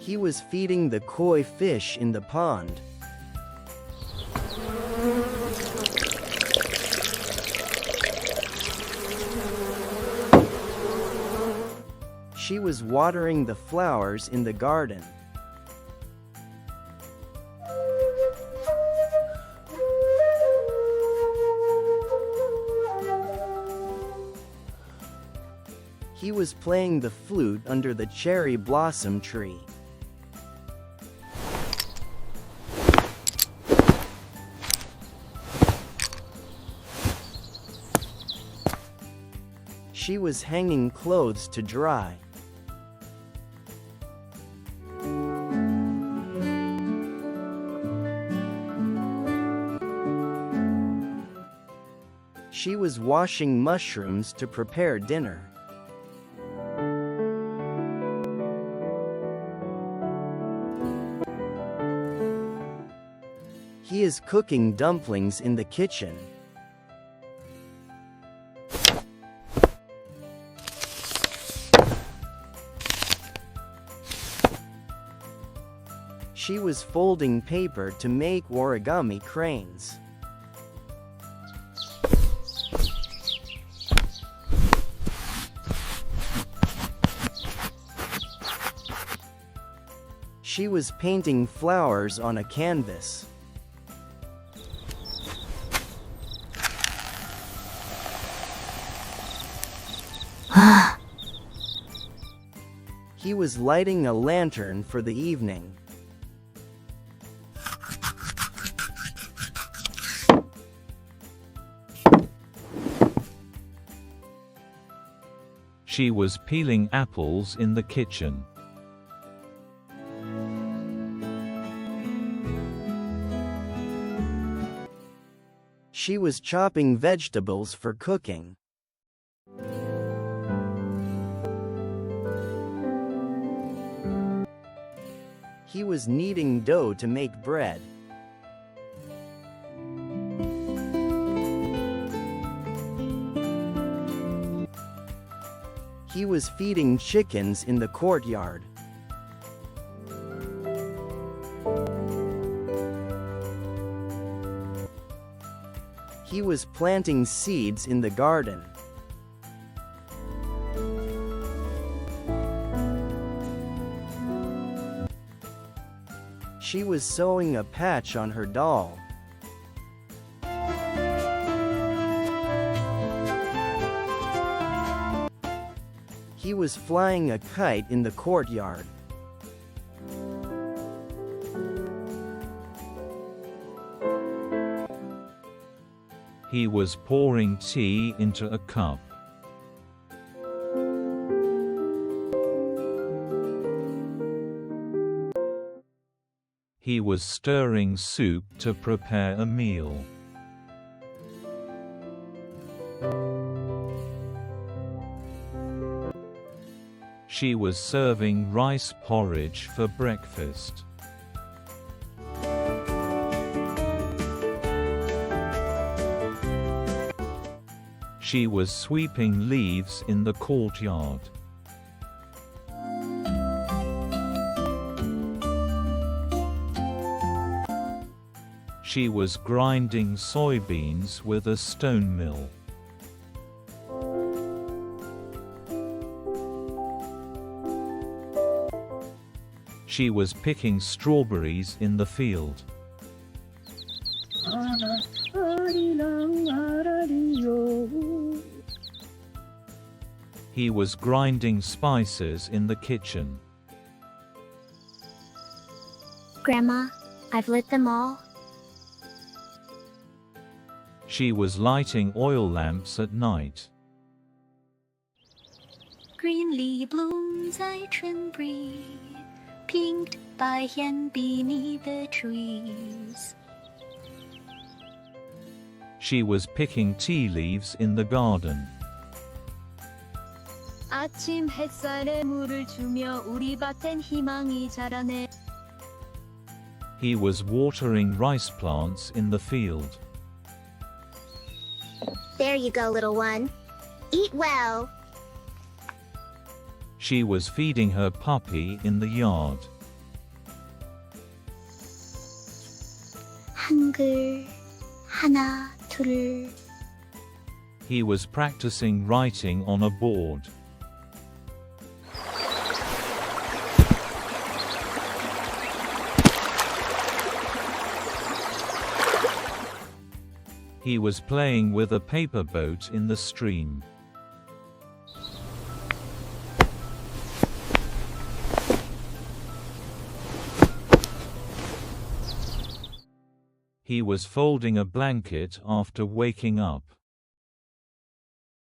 He was feeding the koi fish in the pond. She was watering the flowers in the garden. He was playing the flute under the cherry blossom tree. She was hanging clothes to dry. She was washing mushrooms to prepare dinner. He is cooking dumplings in the kitchen. She was folding paper to make origami cranes. She was painting flowers on a canvas. He was lighting a lantern for the evening. She was peeling apples in the kitchen. She was chopping vegetables for cooking. He was kneading dough to make bread. He was feeding chickens in the courtyard. He was planting seeds in the garden. She was sewing a patch on her doll. He was flying a kite in the courtyard. He was pouring tea into a cup. He was stirring soup to prepare a meal. She was serving rice porridge for breakfast. She was sweeping leaves in the courtyard. She was grinding soybeans with a stone mill. She was picking strawberries in the field. He was grinding spices in the kitchen. Grandma, I've lit them all. She was lighting oil lamps at night. Greenly blooms在春 breeze, pinked by hand beneath the trees. She was picking tea leaves in the garden. 아침 햇살에 물을 주며 우리 밭엔 희망이 자라네. He was watering rice plants in the field. There you go, little one. Eat well. She was feeding her puppy in the yard. 한글 하나 둘 He was practicing writing on a board. He was playing with a paper boat in the stream. He was folding a blanket after waking up.